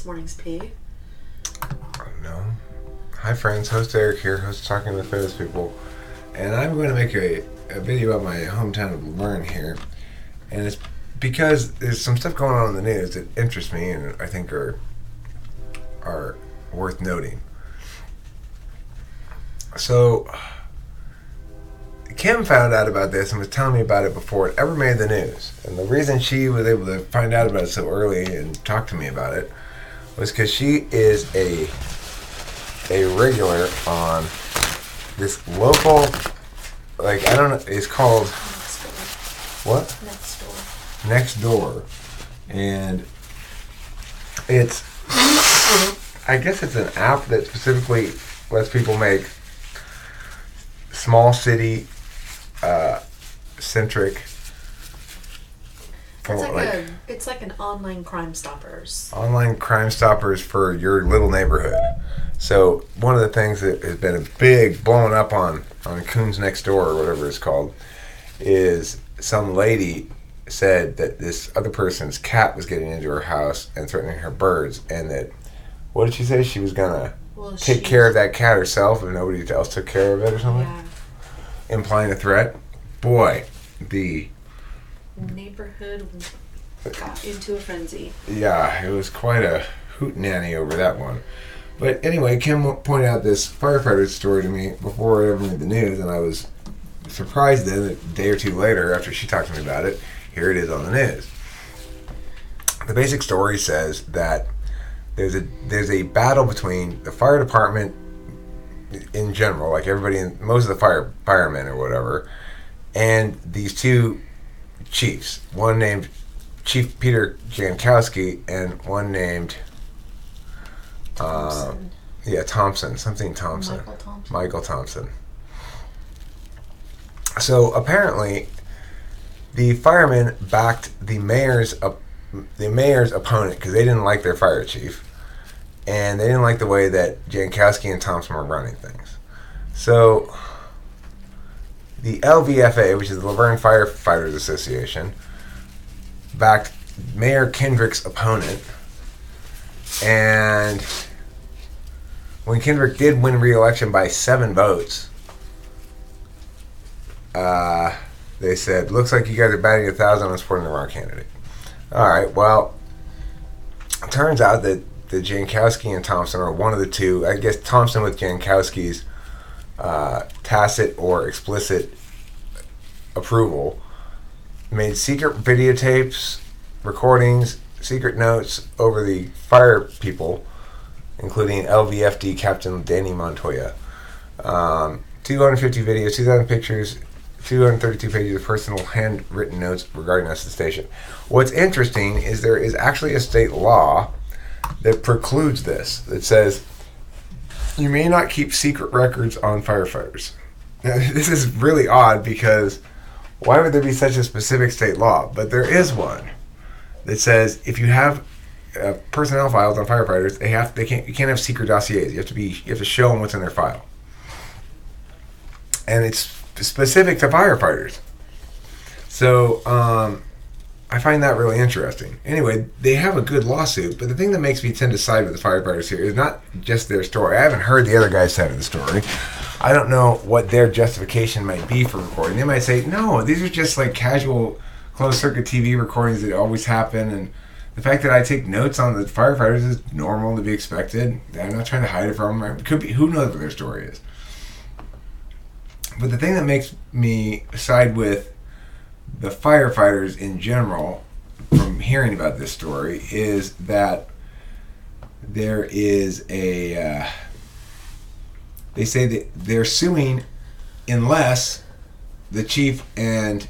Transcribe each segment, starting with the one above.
this morning's pee? No. Hi friends, host Eric here, host Talking with Those People. And I'm going to make a video about my hometown of Verne here. And it's because there's some stuff going on in the news that interests me and I think are worth noting. So, Kim found out about this and was telling me about it before it ever made the news. And the reason she was able to find out about it so early and talk to me about it was because she is a regular on this local, like, I don't know, it's called, what? Next Door. And it's, I guess it's an app that specifically lets people make small city centric. It's like an online Crime Stoppers. Online Crime Stoppers for your little neighborhood. So one of the things that has been a big blowing up on Coons Next Door or whatever it's called is some lady said that this other person's cat was getting into her house and threatening her birds, and that, what did she say? She was gonna take care of that cat herself if nobody else took care of it or something? Yeah. Implying a threat. Boy, the neighborhood got into a frenzy. Yeah, it was quite a hootenanny over that one. But anyway, Kim pointed out this firefighter story to me before it ever made the news, and I was surprised then, a day or two later after she talked to me about it, here it is on the news. The basic story says that there's a battle between the fire department in general, like everybody, most of the firemen or whatever, and these two chiefs, one named Chief Peter Jankowski and one named Thomson. Thomson. Michael Thomson. So apparently the firemen backed the mayor's opponent because they didn't like their fire chief, and they didn't like the way that Jankowski and Thomson were running things. So the LVFA, which is the Laverne Firefighters Association, backed Mayor Kendrick's opponent, and when Kendrick did win re-election by 7 votes, they said, looks like you guys are batting 1,000 on supporting the wrong candidate. Alright, well, it turns out that the Jankowski and Thomson are one of the two. I guess Thomson with Jankowski's tacit or explicit approval made secret videotapes, recordings, secret notes over the fire people, including LVFD Captain Danny Montoya. 250 videos, 2,000 pictures, 232 pages of personal handwritten notes regarding us at the station. What's interesting is there is actually a state law that precludes this, that says you may not keep secret records on firefighters. Now, this is really odd because why would there be such a specific state law? But there is one that says if you have personnel files on firefighters, you can't have secret dossiers. You have to show them what's in their file, and it's specific to firefighters. So I find that really interesting. Anyway, they have a good lawsuit, but the thing that makes me tend to side with the firefighters here is not just their story. I haven't heard the other guy's side of the story. I don't know what their justification might be for recording. They might say, no, these are just like casual closed-circuit TV recordings that always happen, and the fact that I take notes on the firefighters is normal to be expected. I'm not trying to hide it from them. It could be, who knows what their story is. But the thing that makes me side with the firefighters in general from hearing about this story is that there is they say that they're suing unless the chief and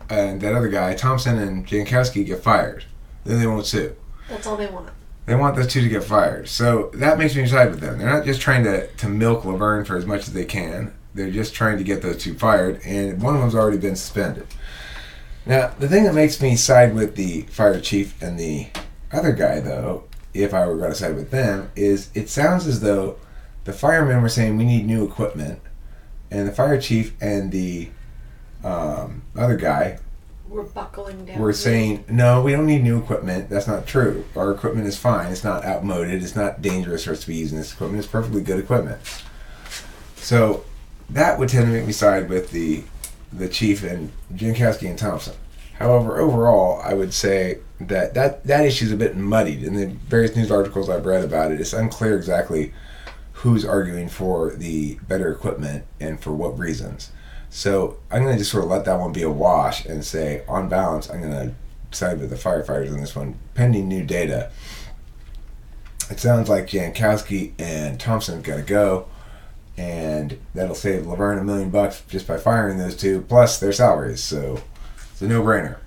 that other guy, Thomson and Jankowski, get fired. Then they won't sue. That's all they want. They want those two to get fired. So that makes me side with them. They're not just trying to milk Laverne for as much as they can. They're just trying to get those two fired, and one of them's already been suspended. Now, the thing that makes me side with the fire chief and the other guy, though, if I were going to side with them, is it sounds as though the firemen were saying we need new equipment, and the fire chief and the other guy We're buckling down. We're saying, no, we don't need new equipment. That's not true. Our equipment is fine. It's not outmoded. It's not dangerous for us to be using this equipment. It's perfectly good equipment. So that would tend to make me side with the chief and Jankowski and Thomson. However, overall, I would say that issue is a bit muddied. In the various news articles I've read about it, it's unclear exactly who's arguing for the better equipment and for what reasons. So I'm going to just sort of let that one be a wash and say, on balance, I'm going to side with the firefighters on this one, pending new data. It sounds like Jankowski and Thomson got to go, and that'll save Laverne $1 million just by firing those two, plus their salaries. So it's a no-brainer.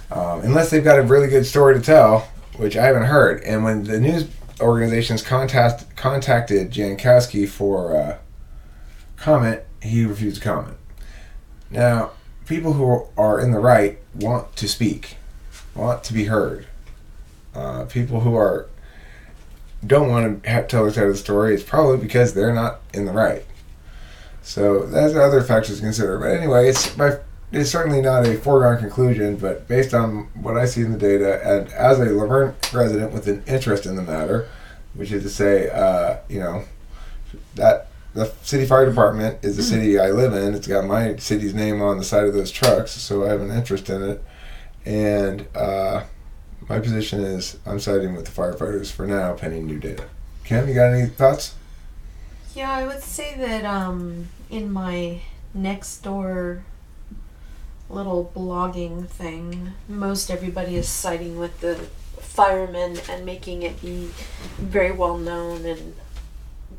Unless they've got a really good story to tell, which I haven't heard. And when the news organizations contacted Jankowski for comment, he refused to comment. Now, people who are in the right want to speak, want to be heard. People who don't want to tell their side of the story, it's probably because they're not in the right. So there's other factors to consider. But anyway, it's certainly not a foregone conclusion, but based on what I see in the data, and as a Laverne resident with an interest in the matter, which is to say, that the city fire department is the city I live in. It's got my city's name on the side of those trucks, so I have an interest in it. And my position is I'm siding with the firefighters for now, pending new data. Kim, you got any thoughts? Yeah, I would say that in my next door little blogging thing, most everybody is siding with the firemen and making it be very well known and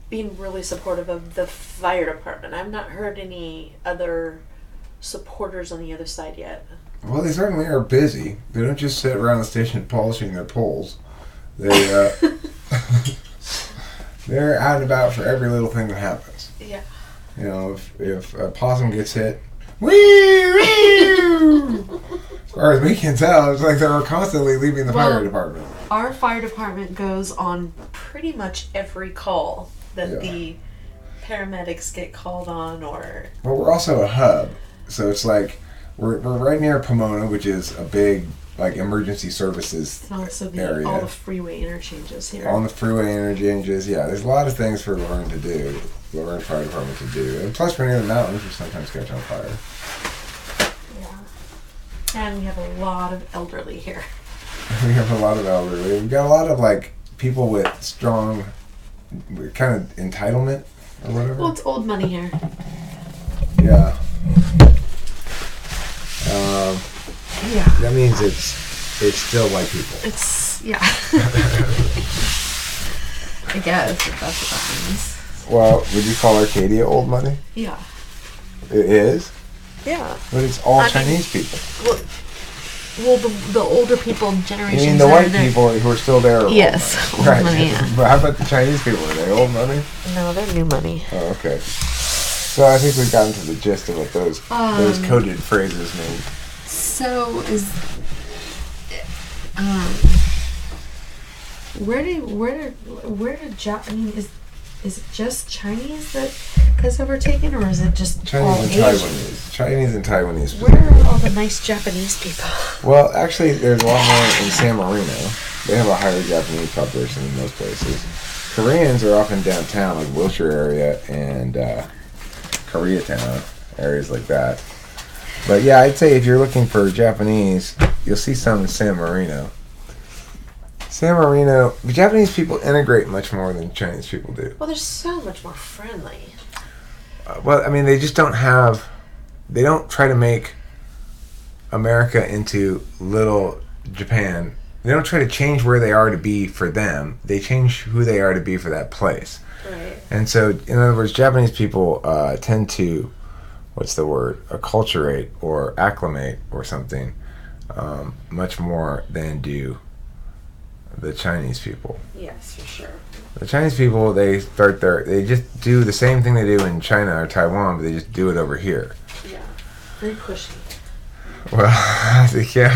being really supportive of the fire department. I've not heard any other supporters on the other side yet. Well, they certainly are busy. They don't just sit around the station polishing their poles. They they're out and about for every little thing that happens. Yeah. You know, if a possum gets hit, wee wee. As far as we can tell, it's like they're constantly leaving the fire department. Our fire department goes on pretty much every call that the paramedics get called on, or... Well, we're also a hub, so it's like we're right near Pomona, which is a big emergency services area. All the freeway interchanges here. On the freeway interchanges, yeah. There's a lot of things for Laverne to do, Laverne Fire Department to do, and plus we're near the mountains, which sometimes catch on fire. Yeah, and we have a lot of elderly here. We have a lot of elderly. We've got a lot of people with strong kind of entitlement or whatever. Well, it's old money here. Yeah. Yeah. That means it's still white people. It's I guess if that's what that means. Well, would you call Arcadia old money? Yeah. It is? Yeah. But it's all Chinese people. Well, the older people generations. You mean the white people who are still there? Yes, old money. Right. Money, yeah. But how about the Chinese people? Are they old money? No, they're new money. Oh, okay. So I think we've gotten to the gist of what those coded phrases mean. So is where did I mean, is it just Chinese that has overtaken, or is it just Chinese all and Asian? Taiwanese? Chinese and Taiwanese. Where are all the nice Japanese people? Well, actually, there's a lot more in San Marino. They have a higher Japanese population than most places. Koreans are often downtown, like Wilshire area and Koreatown, areas like that. But yeah, I'd say if you're looking for Japanese, you'll see some in San Marino. San Marino, the Japanese people integrate much more than Chinese people do. Well, they're so much more friendly. Well, I mean, they just don't try to make America into little Japan. They don't try to change where they are to be for them. They change who they are to be for that place. Right. And so, in other words, Japanese people tend to, acculturate or acclimate or something much more than do the Chinese people. Yes, for sure. The Chinese people, they just do the same thing they do in China or Taiwan, but they just do it over here. Yeah. Very pushy. Well, they can't.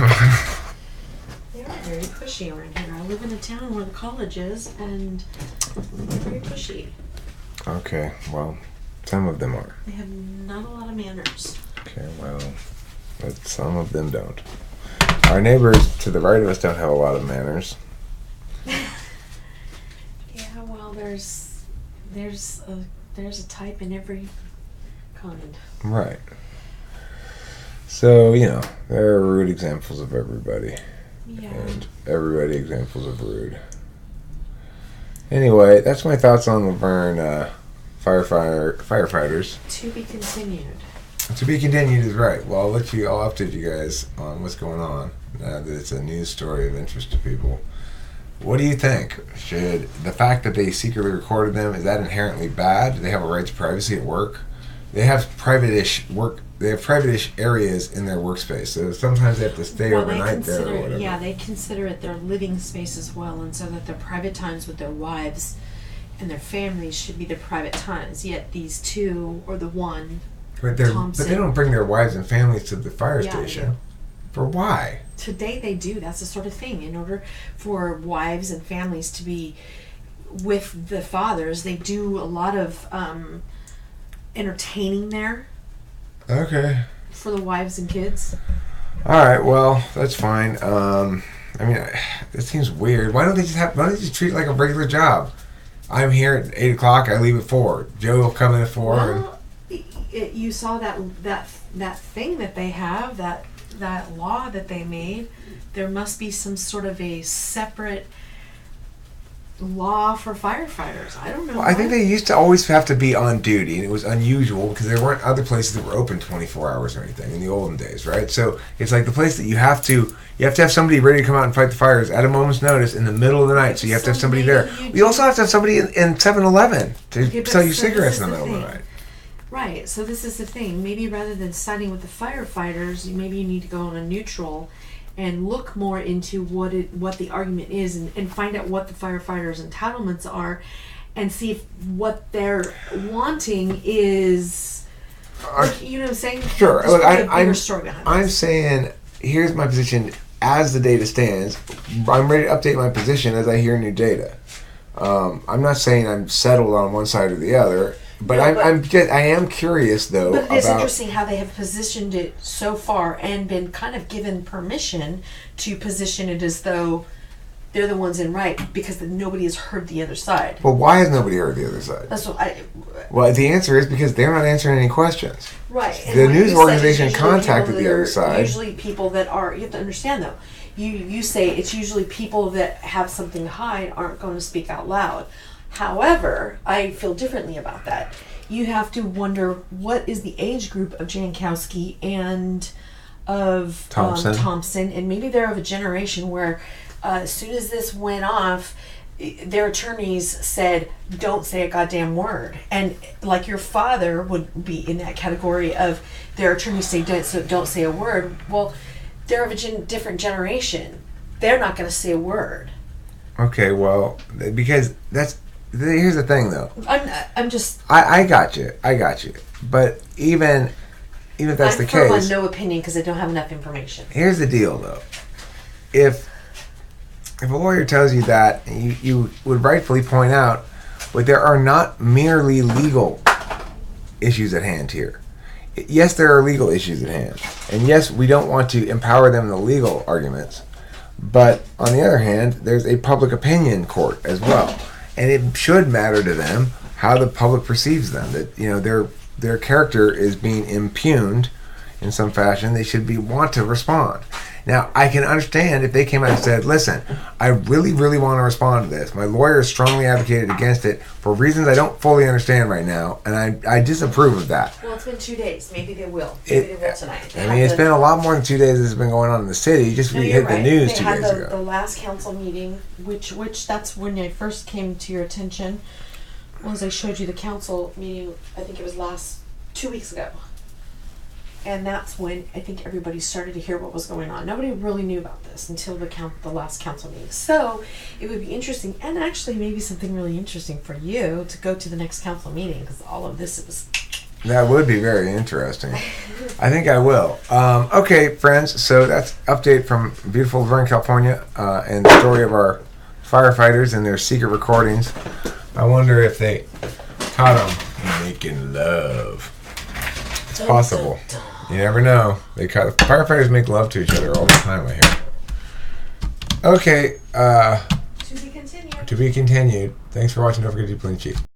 They are very pushy around here. I live in a town where the college is, and they're very pushy. Okay, well, some of them are. They have not a lot of manners. Okay, well, but some of them don't. Our neighbors to the right of us don't have a lot of manners. Yeah, well, there's a type in every kind. Right. So, there are rude examples of everybody. Yeah. And everybody examples of rude. Anyway, that's my thoughts on the Verne firefighters. To be continued. To be continued is right. Well, I'll update you guys on what's going on now that it's a news story of interest to people. What do you think? Should the fact that they secretly recorded them, is that inherently bad? Do they have a right to privacy at work? They have private-ish areas in their workspace, so sometimes they have to stay overnight there or whatever. Yeah, they consider it their living space as well, and so that their private times with their wives and their families should be their private times. Yet these two, or the one, but Thomson, they don't bring their wives and families to the fire Yeah, station. For why? Today they do. That's the sort of thing. In order for wives and families to be with the fathers, they do a lot of entertaining there. Okay. For the wives and kids. All right. Well, that's fine. It seems weird. Why don't they just treat it like a regular job? I'm here at 8 o'clock. I leave at 4. Joe will come in at 4. Well, you saw that thing that they have, that law that they made. There must be some sort of a separate law for firefighters. I don't know. Well, I think they used to always have to be on duty, and it was unusual because there weren't other places that were open 24 hours or anything in the olden days, right? So it's like the place that you have to have somebody ready to come out and fight the fires at a moment's notice in the middle of the night. So you have to have somebody there. You also have to have somebody in 7-Eleven to sell you cigarettes in the middle of the night. Right. So this is the thing. Maybe rather than siding with the firefighters, maybe you need to go on a neutral and look more into what the argument is, and find out what the firefighters' entitlements are, and see if what they're wanting is, you know what I'm saying? Sure. Look, I'm saying, here's my position as the data stands. I'm ready to update my position as I hear new data. I'm not saying I'm settled on one side or the other. But I am curious, though. But it's interesting how they have positioned it so far and been kind of given permission to position it as though they're the ones in right, because nobody has heard the other side. Well, why has nobody heard the other side? That's what Well, the answer is because they're not answering any questions. Right. The news organization contacted the other side. Usually people that are, you have to understand though, you say it's usually people that have something to hide aren't going to speak out loud. However, I feel differently about that. You have to wonder, what is the age group of Jankowski and of Thomson, and maybe they're of a generation where as soon as this went off, their attorneys said, don't say a goddamn word. And like your father would be in that category of their attorneys say, don't say a word. Well, they're of a different generation. They're not going to say a word. Okay, well, because here's the thing, though. I'm just. I got you. But even if that's the case, I'm firm on no opinion because I don't have enough information. Here's the deal, though. If a lawyer tells you that, you would rightfully point out, but there are not merely legal issues at hand here. Yes, there are legal issues at hand, and yes, we don't want to empower them in the legal arguments. But on the other hand, there's a public opinion court as well. And it should matter to them how the public perceives them. That their character is being impugned in some fashion. They should want to respond. Now, I can understand if they came out and said, "Listen, I really, really want to respond to this. My lawyer strongly advocated against it for reasons I don't fully understand right now, and I disapprove of that." Well, it's been 2 days. Maybe they will. Maybe they will tonight. It's been a lot more than 2 days. This has been going on in the city. We hit the news 2 days ago. They had the last council meeting, which that's when I first came to your attention. Was I showed you the council meeting? I think it was 2 weeks ago. And that's when I think everybody started to hear what was going on. Nobody really knew about this until the last council meeting. So it would be interesting, and actually maybe something really interesting for you to go to the next council meeting, because all of this is. That would be very interesting. I think I will. Okay, friends. So that's update from beautiful Verne, California, and the story of our firefighters and their secret recordings. I wonder if they caught them making love. It's possible. You never know. Firefighters make love to each other all the time, I hear. Okay, To be continued. to be continued. Thanks for watching. Don't forget to be clean, Chief.